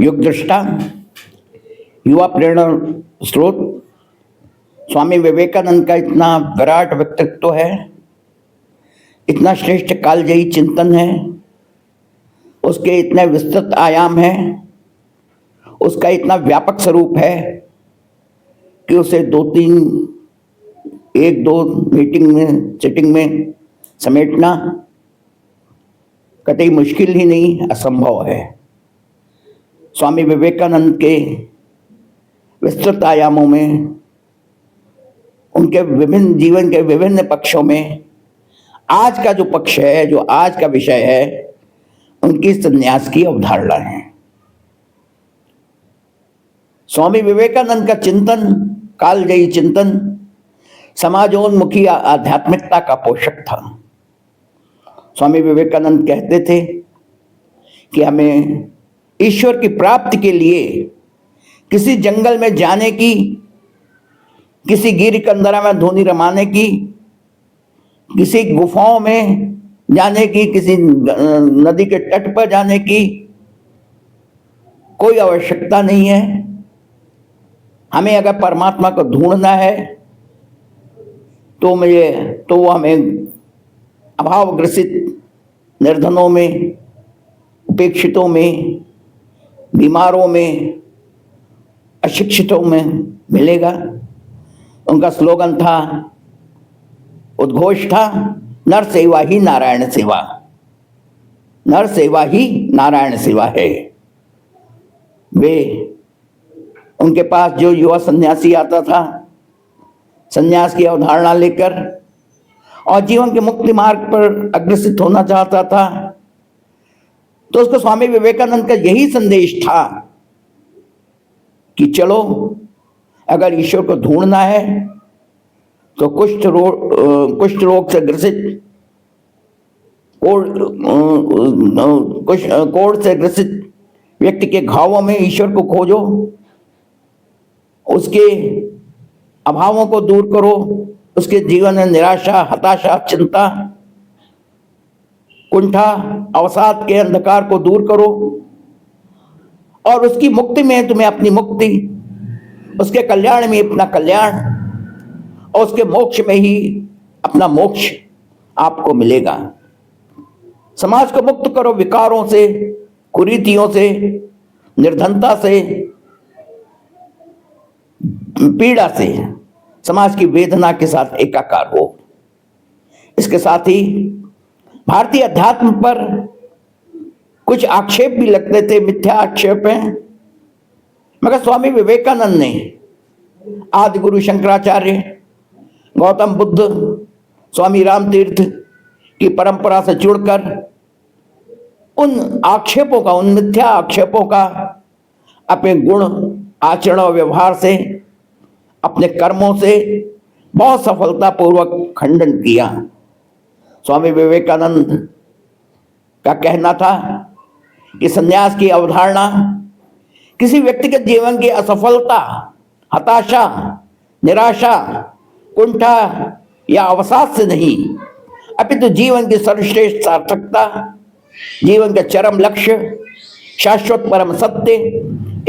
युग दृष्टा, युवा प्रेरणा स्रोत स्वामी विवेकानंद का इतना विराट व्यक्तित्व है, इतना श्रेष्ठ कालजयी चिंतन है, उसके इतने विस्तृत आयाम हैं, उसका इतना व्यापक स्वरूप है कि उसे एक दो मीटिंग में, सिटिंग में समेटना कतई मुश्किल ही नहीं, असंभव है। स्वामी विवेकानंद के विस्तृत आयामों में, उनके विभिन्न जीवन के विभिन्न पक्षों में आज का जो पक्ष है, जो आज का विषय है, उनकी संन्यास की अवधारणा है। स्वामी विवेकानंद का चिंतन, कालजयी चिंतन, समाजोन्मुखी आध्यात्मिकता का पोषक था। स्वामी विवेकानंद कहते थे कि हमें ईश्वर की प्राप्ति के लिए किसी जंगल में जाने की, किसी गिर कंदरा में धूनी रमाने की, किसी गुफाओं में जाने की, किसी नदी के तट पर जाने की कोई आवश्यकता नहीं है। हमें अगर परमात्मा को ढूंढना है तो वो हमें अभावग्रसित निर्धनों में, उपेक्षितों में, बीमारों में, अशिक्षितों में मिलेगा। उनका स्लोगन था, उद्घोष था, नर सेवा ही नारायण सेवा, नर सेवा ही नारायण सेवा है। वे, उनके पास जो युवा सन्यासी आता था सन्यास की अवधारणा लेकर और जीवन के मुक्ति मार्ग पर अग्रसित होना चाहता था, तो उसको स्वामी विवेकानंद का यही संदेश था कि चलो, अगर ईश्वर को ढूंढना है तो कुष्ठ रोग से ग्रसित, कोढ़ से ग्रसित व्यक्ति के घावों में ईश्वर को खोजो, उसके अभावों को दूर करो, उसके जीवन में निराशा, हताशा, चिंता, कुंठा, अवसाद के अंधकार को दूर करो और उसकी मुक्ति में तुम्हें अपनी मुक्ति, उसके कल्याण में अपना कल्याण और उसके मोक्ष में ही अपना मोक्ष आपको मिलेगा। समाज को मुक्त करो विकारों से, कुरीतियों से, निर्धनता से, पीड़ा से, समाज की वेदना के साथ एकाकार हो। इसके साथ ही भारतीय अध्यात्म पर कुछ आक्षेप भी लगते थे, मिथ्या आक्षेप हैं, मगर स्वामी विवेकानंद ने आदि गुरु शंकराचार्य, गौतम बुद्ध, स्वामी रामतीर्थ की परंपरा से जुड़कर उन आक्षेपों का, उन मिथ्या आक्षेपों का अपने गुण, आचरण और व्यवहार से, अपने कर्मों से बहुत सफलतापूर्वक खंडन किया। स्वामी विवेकानंद का कहना था कि संन्यास की अवधारणा किसी व्यक्ति के जीवन की असफलता, हताशा, निराशा, कुंठा या अवसाद से नहीं, अपितु जीवन की सर्वश्रेष्ठ सार्थकता, जीवन का चरम लक्ष्य, शाश्वत परम सत्य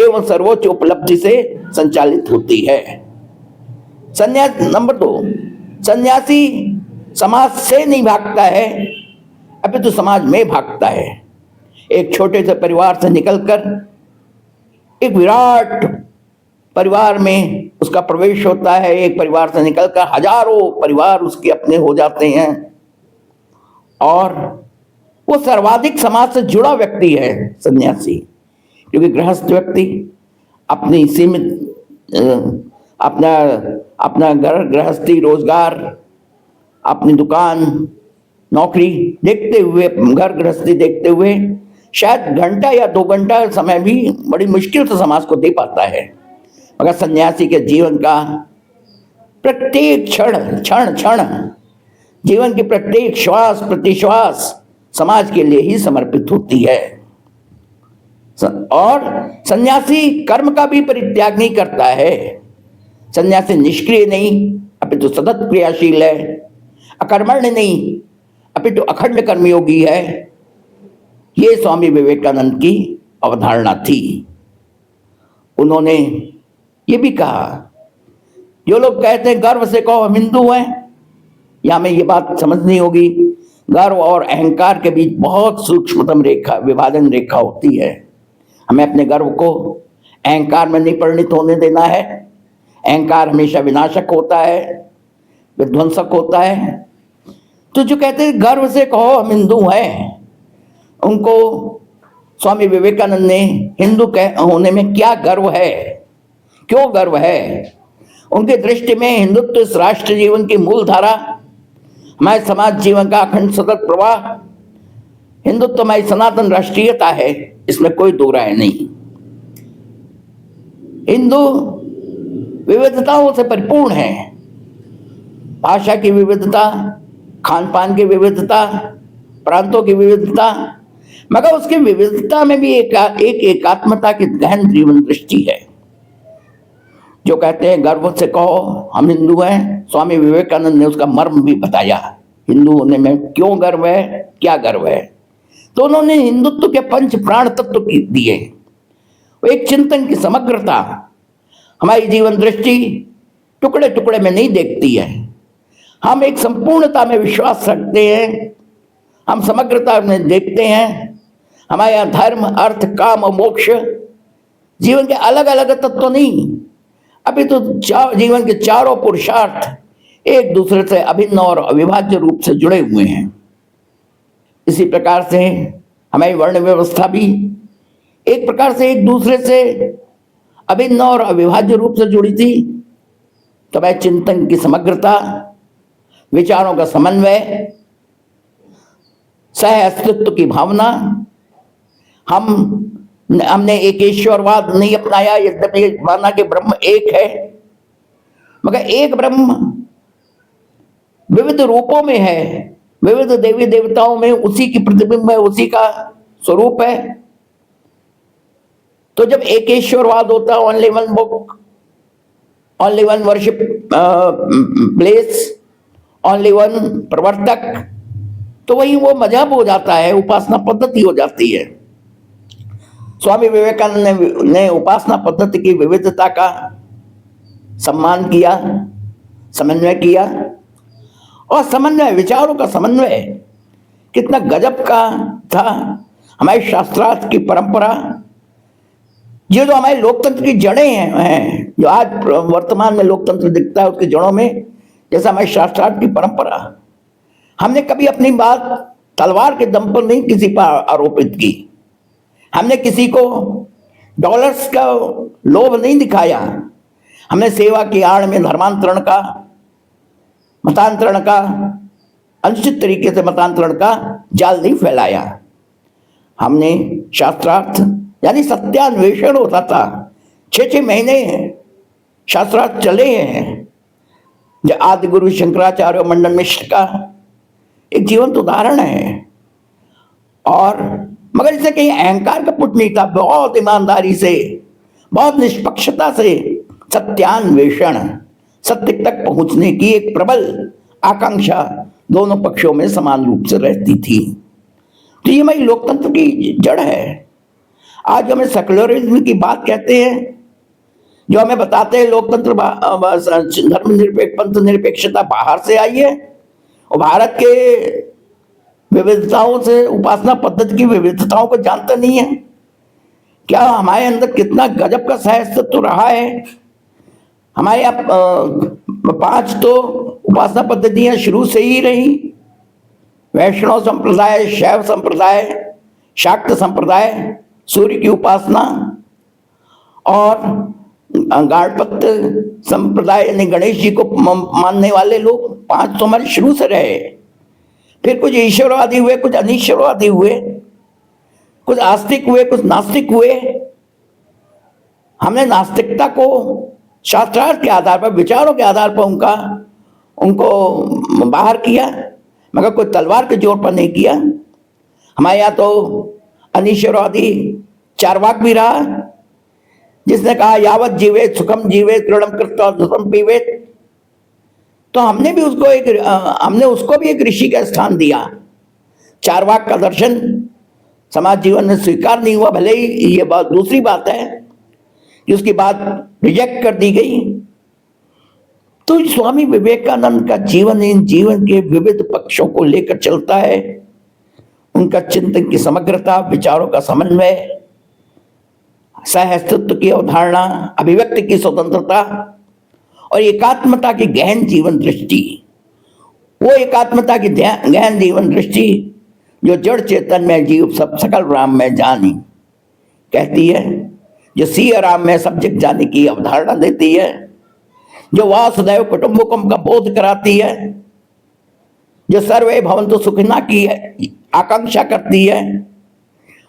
एवं सर्वोच्च उपलब्धि से संचालित होती है। संन्यास नंबर 2, सन्यासी समाज से नहीं भागता है, अपितु समाज में भागता है। एक छोटे से परिवार से निकलकर एक विराट परिवार में उसका प्रवेश होता है। एक परिवार से निकलकर हजारों परिवार उसके अपने हो जाते हैं और वो सर्वाधिक समाज से जुड़ा व्यक्ति है सन्यासी, क्योंकि गृहस्थ व्यक्ति अपनी सीमित अपना घर गृहस्थी, रोजगार, अपनी दुकान, नौकरी देखते हुए, घर गृहस्थी देखते हुए शायद घंटा या 2 घंटा समय भी बड़ी मुश्किल से समाज को दे पाता है। मगर सन्यासी के जीवन का प्रत्येक क्षण जीवन की प्रत्येक श्वास प्रतिश्वास समाज के लिए ही समर्पित होती है। और सन्यासी कर्म का भी परित्याग नहीं करता है। सन्यासी निष्क्रिय नहीं अपितु सतत क्रियाशील है, अकर्मण्य नहीं अपितु अखंड कर्मयोगी है। ये स्वामी विवेकानंद की अवधारणा थी। उन्होंने ये भी कहा, जो लोग कहते हैं गर्व से कहो हम हिंदू हैं, या हमें ये बात समझनी होगी, गर्व और अहंकार के बीच बहुत सूक्ष्मतम रेखा, विभाजन रेखा होती है। हमें अपने गर्व को अहंकार में नहीं परिणत होने देना है। अहंकार हमेशा विनाशक होता है, विध्वंसक होता है। तो जो कहते हैं गर्व से कहो हम हिंदू हैं, उनको स्वामी विवेकानंद ने हिंदू होने में क्या गर्व है, क्यों गर्व है? उनकी दृष्टि में हिंदुत्व इस राष्ट्र जीवन की मूल धारा, हमारे समाज जीवन का अखंड सतत प्रवाह, हिंदुत्व हमारी सनातन राष्ट्रीयता है, इसमें कोई दो राय नहीं। हिंदू विविधताओं से परिपूर्ण है, भाषा की विविधता, खान पान की विविधता, प्रांतों की विविधता, मगर उसकी विविधता में भी एक एकात्मता की गहन जीवन दृष्टि है। जो कहते हैं गर्व से कहो हम हिंदू हैं, स्वामी विवेकानंद ने उसका मर्म भी बताया, हिंदू होने में क्यों गर्व है, क्या गर्व है। तो उन्होंने हिंदुत्व के पंच प्राण तत्व दिए, एक चिंतन की समग्रता। हमारी जीवन दृष्टि टुकड़े टुकड़े में नहीं देखती है, हम एक संपूर्णता में विश्वास रखते हैं, हम समग्रता में देखते हैं। हमारे यहाँ धर्म, अर्थ, काम और मोक्ष जीवन के अलग अलग तत्व नहीं, अभी तो जीवन के चारों पुरुषार्थ एक दूसरे से अभिन्न और अविभाज्य रूप से जुड़े हुए हैं। इसी प्रकार से हमारी वर्ण व्यवस्था भी एक प्रकार से एक दूसरे से अभिन्न और अविभाज्य रूप से जुड़ी थी। तो मैं चिंतन की समग्रता, विचारों का समन्वय, सह अस्तित्व की भावना, हमने एकेश्वरवाद नहीं अपनाया, यद्यपि माना कि ब्रह्म एक है, मगर एक ब्रह्म विविध रूपों में है, विविध देवी देवताओं में उसी की प्रतिबिंब है, उसी का स्वरूप है। तो जब एकेश्वरवाद होता है, only one book, only one worship place, only one प्रवर्तक, तो वही वो मजहब हो जाता है, उपासना पद्धति हो जाती है। स्वामी विवेकानंद ने उपासना पद्धति की विविधता का सम्मान किया, समन्वय किया, और समन्वय, विचारों का समन्वय कितना गजब का था। हमारे शास्त्रार्थ की परंपरा, ये जो हमारे लोकतंत्र की जड़ें हैं, जो आज वर्तमान में लोकतंत्र दिखता है, उसकी जड़ों में जैसा हमारे शास्त्रार्थ की परंपरा, हमने कभी अपनी बात तलवार के दम पर नहीं किसी पर आरोपित की, हमने किसी को डॉलर्स का लोभ नहीं दिखाया, हमने सेवा की आड़ में धर्मांतरण का, मतांतरण का, अनुचित तरीके से मतांतरण का जाल नहीं फैलाया। हमने शास्त्रार्थ यानी सत्यान्वेषण होता था, 6-6 महीने शास्त्रार्थ चले हैं। जो आदि गुरु शंकराचार्य और मंडन मिश्र का एक जीवंत उदाहरण है। और मगर इसे कहीं अहंकार का पुट नहीं था, बहुत ईमानदारी से, बहुत निष्पक्षता से सत्यान्वेषण, सत्य तक पहुंचने की एक प्रबल आकांक्षा दोनों पक्षों में समान रूप से रहती थी। तो ये हमारी लोकतंत्र की जड़ है। आज हमें सेक्युलरिज्म की बात कहते हैं, जो हमें बताते हैं लोकतंत्र, धर्मनिरपेक्ष, पंथ निरपेक्षता बाहर से आई है, और भारत के विविधताओं से, उपासना पद्धति की विविधताओं को जानता नहीं है। क्या हमारे अंदर कितना गजब का सहअस्तित्व रहा है। हमारे यहाँ 5 तो उपासना पद्धतियां शुरू से ही रही, वैष्णव संप्रदाय, शैव संप्रदाय, शाक्त संप्रदाय, सूर्य की उपासना, और गाणपत्य संप्रदाय यानी गणेश जी को मानने वाले लोग, 5 तो हमारे शुरू से रहे। फिर कुछ ईश्वरवादी हुए, कुछ अनीश्वरवादी हुए, कुछ आस्तिक हुए, कुछ नास्तिक हुए। हमने नास्तिकता को शास्त्रार्थ के आधार पर, विचारों के आधार पर उनको बाहर किया, मगर कोई तलवार के जोर पर नहीं किया। हमारे यहाँ तो अनीश्वरवादी चार्वाक भी रहा, जिसने कहा यावत जीवेत सुखम जीवेत क्रीडम कृत्वा धूतम पीवेत। तो हमने उसको भी एक ऋषि का स्थान दिया। चार्वाक का दर्शन समाज जीवन में स्वीकार नहीं हुआ, भले ही ये बात दूसरी बात है कि उसकी बात रिजेक्ट कर दी गई। तो स्वामी विवेकानंद का जीवन इन जीवन के विविध पक्षों को लेकर चलता है। उनका चिंतन की समग्रता, विचारों का समन्वय, सहअस्तित्व की अवधारणा, अभिव्यक्ति की स्वतंत्रता और एकात्मता की गहन जीवन दृष्टि, वो एकात्मता की गहन जीवन दृष्टि जो जड़ चेतन में जीव सब सकल राम में जानी कहती है, जो सिय राम में सब जग जाने की अवधारणा देती है, जो वासुदेव कुटुंबकम का बोध कराती है, जो सर्वे भवन्तु सुखिनः की आकांक्षा करती है,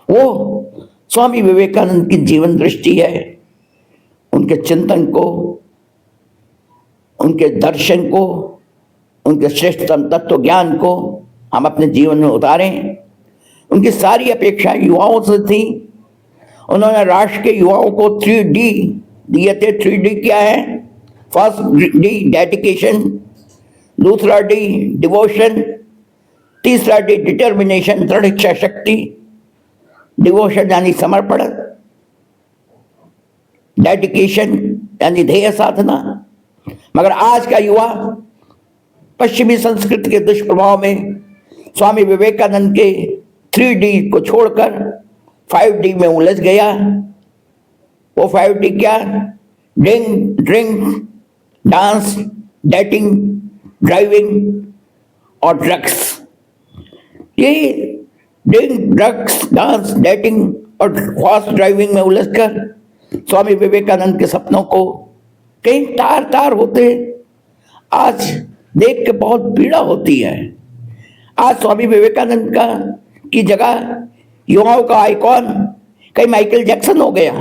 वो स्वामी विवेकानंद की जीवन दृष्टि है। उनके चिंतन को, उनके दर्शन को, उनके श्रेष्ठतम तत्व ज्ञान को हम अपने जीवन में उतारें। उनकी सारी अपेक्षा युवाओं से थी। उन्होंने राष्ट्र के युवाओं को 3D दिए थे। 3D क्या है? फर्स्ट D डेडिकेशन, दूसरा D डिवोशन, तीसरा D डिटर्मिनेशन, दृढ़ इच्छा शक्ति। डिवोशन यानी समर्पण, डेडिकेशन यानी ध्येय साधना। मगर आज का युवा पश्चिमी संस्कृति के दुष्प्रभाव में स्वामी विवेकानंद के 3D को छोड़कर 5D में उलझ गया। वो 5D क्या? ड्रिंक, डांस, डेटिंग, ड्राइविंग और ड्रग्स। ये ड्रिंक, ड्रग्स, डांस, डेटिंग और फास्ट ड्राइविंग में उलझकर स्वामी विवेकानंद के सपनों को कहीं तार तार होते आज देख के बहुत पीड़ा होती है। आज स्वामी विवेकानंद का की जगह युवाओं का आइकॉन कहीं माइकल जैक्सन हो गया।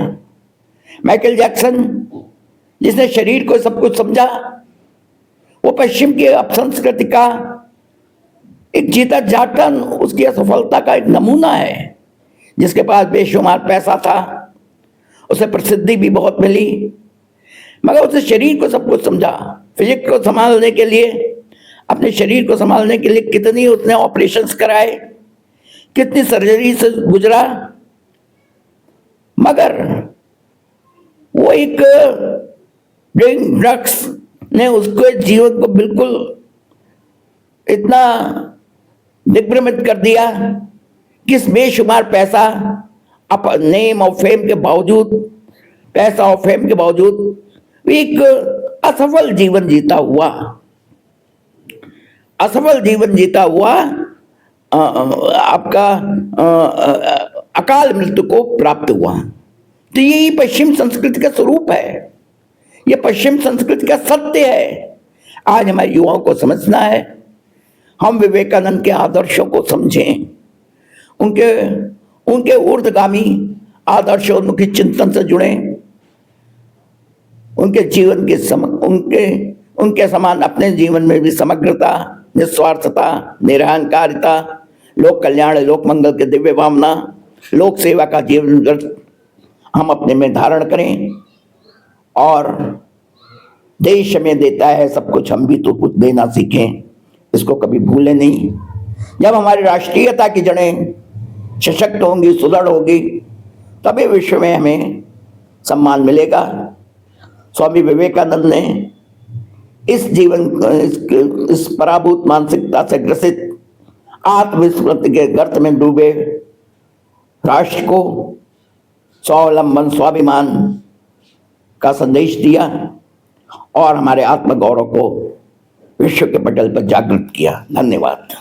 माइकल जैक्सन जिसने शरीर को सब कुछ समझा, वो पश्चिम की अपसंस्कृति का एक जीता जागता उसकी असफलता का एक नमूना है। जिसके पास बेशुमार पैसा था, उसे प्रसिद्धि भी बहुत मिली, मगर उसे शरीर को सब कुछ समझा। फिजिक्स को संभालने के लिए, अपने शरीर को संभालने के लिए कितनी उसने ऑपरेशंस कराए, कितनी सर्जरी से गुजरा, मगर वो एक ड्रिंक, ड्रग्स ने उसके जीवन को बिल्कुल इतना दिग्भ्रमित कर दिया कि इस बेशुमार पैसा, नेम और फेम के बावजूद, पैसा और फेम के बावजूद एक असफल जीवन जीता हुआ, असफल जीवन जीता हुआ आपका अकाल मृत्यु को प्राप्त हुआ। तो यही पश्चिम संस्कृति का स्वरूप है, ये पश्चिम संस्कृति का सत्य है। आज हमारे युवाओं को समझना है, हम विवेकानंद के आदर्शों को समझें, उनके ऊर्ध्वगामी आदर्शोन्मुखी चिंतन से जुड़ें, उनके जीवन के उनके समान अपने जीवन में भी समग्रता, निस्वार्थता, निरहंकारिता, लोक कल्याण, लोक मंगल के दिव्य भावना, लोक सेवा का जीवन हम अपने में धारण करें। और देश हमें देता है सब कुछ, हम भी तो कुछ देना सीखें, इसको कभी भूलें नहीं। जब हमारी राष्ट्रीयता की जड़ें सशक्त होंगी, सुदृढ़ होगी, तभी विश्व में हमें सम्मान मिलेगा। स्वामी विवेकानंद ने इस पराभूत मानसिकता से ग्रसित, आत्मविस्मृति के गर्त में डूबे राष्ट्र को स्वावलंबन, स्वाभिमान का संदेश दिया और हमारे आत्मगौरव को विश्व के पटल पर जागृत किया। धन्यवाद।